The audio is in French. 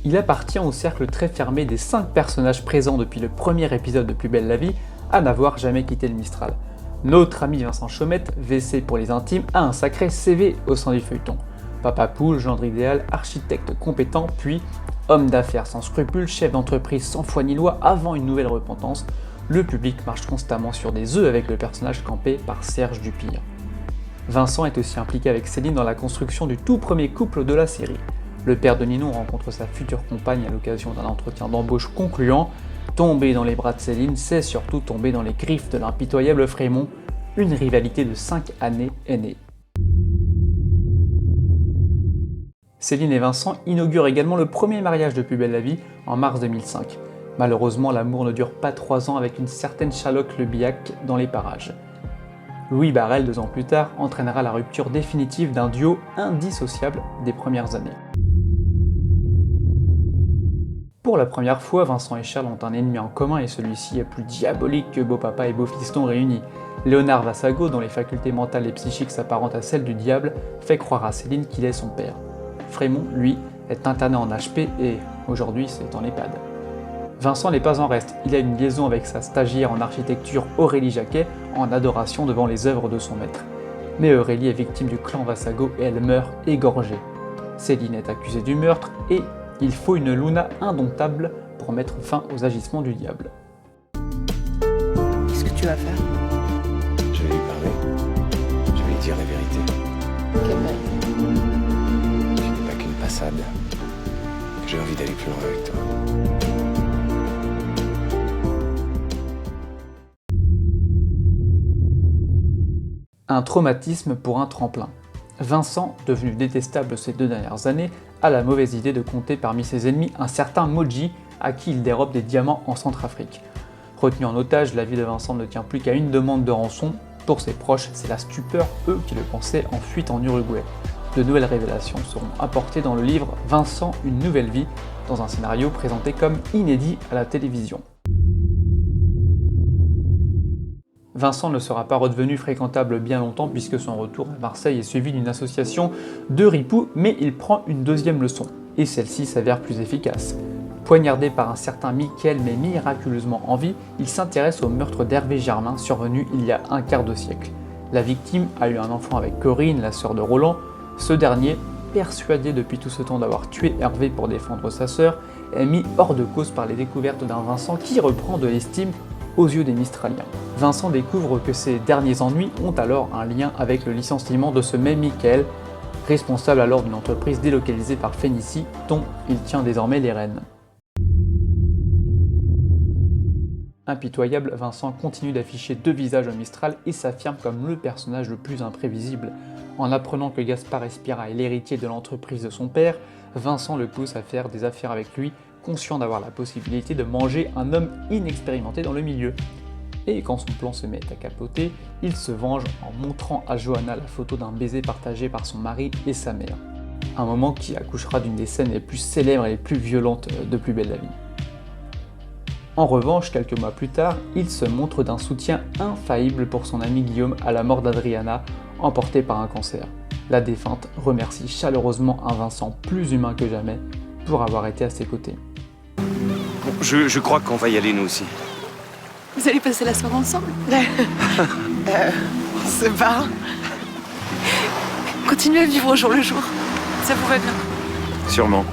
Il appartient au cercle très fermé des 5 personnages présents depuis le premier épisode de Plus belle la vie à n'avoir jamais quitté le Mistral. Notre ami Vincent Chaumette, WC pour les intimes, a un sacré CV au sein du feuilleton. Papa poule, gendre idéal, architecte compétent, puis homme d'affaires sans scrupules, chef d'entreprise sans foi ni loi avant une nouvelle repentance, le public marche constamment sur des œufs avec le personnage campé par Serge Dupire. Vincent est aussi impliqué avec Céline dans la construction du tout premier couple de la série. Le père de Ninon rencontre sa future compagne à l'occasion d'un entretien d'embauche concluant. Tomber dans les bras de Céline, c'est surtout tomber dans les griffes de l'impitoyable Frémont. Une rivalité de 5 années est née. Céline et Vincent inaugurent également le premier mariage de Plus belle la vie en mars 2005. Malheureusement, l'amour ne dure pas 3 ans avec une certaine Chaloc Le Billac dans les parages. Louis Barrel, 2 ans plus tard, entraînera la rupture définitive d'un duo indissociable des premières années. Pour la première fois, Vincent et Charles ont un ennemi en commun et celui-ci est plus diabolique que beau-papa et beau-fiston réunis. Léonard Vassago, dont les facultés mentales et psychiques s'apparentent à celles du diable, fait croire à Céline qu'il est son père. Frémont, lui, est interné en HP et, aujourd'hui, c'est en EHPAD. Vincent n'est pas en reste, il a une liaison avec sa stagiaire en architecture Aurélie Jacquet, en adoration devant les œuvres de son maître. Mais Aurélie est victime du clan Vassago et elle meurt égorgée. Céline est accusée du meurtre et il faut une Luna indomptable pour mettre fin aux agissements du diable. Qu'est-ce que tu vas faire? Je vais lui parler. Je vais lui dire la vérité. Quelle vérité? Ce n'est pas qu'une passade. J'ai envie d'aller plus loin avec toi. Un traumatisme pour un tremplin. Vincent, devenu détestable ces 2 dernières années, a la mauvaise idée de compter parmi ses ennemis un certain Moji, à qui il dérobe des diamants en Centrafrique. Retenu en otage, la vie de Vincent ne tient plus qu'à une demande de rançon. Pour ses proches, c'est la stupeur, eux qui le pensaient en fuite en Uruguay. De nouvelles révélations seront apportées dans le livre Vincent, une nouvelle vie, dans un scénario présenté comme inédit à la télévision. Vincent ne sera pas redevenu fréquentable bien longtemps puisque son retour à Marseille est suivi d'une association de ripoux, mais il prend une deuxième leçon, et celle-ci s'avère plus efficace. Poignardé par un certain Mickaël mais miraculeusement en vie, il s'intéresse au meurtre d'Hervé Germain survenu il y a un quart de siècle. La victime a eu un enfant avec Corinne, la sœur de Roland. Ce dernier, persuadé depuis tout ce temps d'avoir tué Hervé pour défendre sa sœur, est mis hors de cause par les découvertes d'un Vincent qui reprend de l'estime aux yeux des Mistraliens. Vincent découvre que ses derniers ennuis ont alors un lien avec le licenciement de ce même Mickaël, responsable alors d'une entreprise délocalisée par Phénicie, dont il tient désormais les rênes. Impitoyable, Vincent continue d'afficher 2 visages au Mistral et s'affirme comme le personnage le plus imprévisible. En apprenant que Gaspard Espira est l'héritier de l'entreprise de son père, Vincent le pousse à faire des affaires avec lui, conscient d'avoir la possibilité de manger un homme inexpérimenté dans le milieu. Et quand son plan se met à capoter, il se venge en montrant à Johanna la photo d'un baiser partagé par son mari et sa mère. Un moment qui accouchera d'une des scènes les plus célèbres et les plus violentes de Plus belle la vie. En revanche, quelques mois plus tard, il se montre d'un soutien infaillible pour son ami Guillaume à la mort d'Adriana, emportée par un cancer. La défunte remercie chaleureusement un Vincent plus humain que jamais pour avoir été à ses côtés. Bon, je crois qu'on va y aller nous aussi. Vous allez passer la soirée ensemble? On se barre. Continuez à vivre au jour le jour. Ça vous va bien? Sûrement.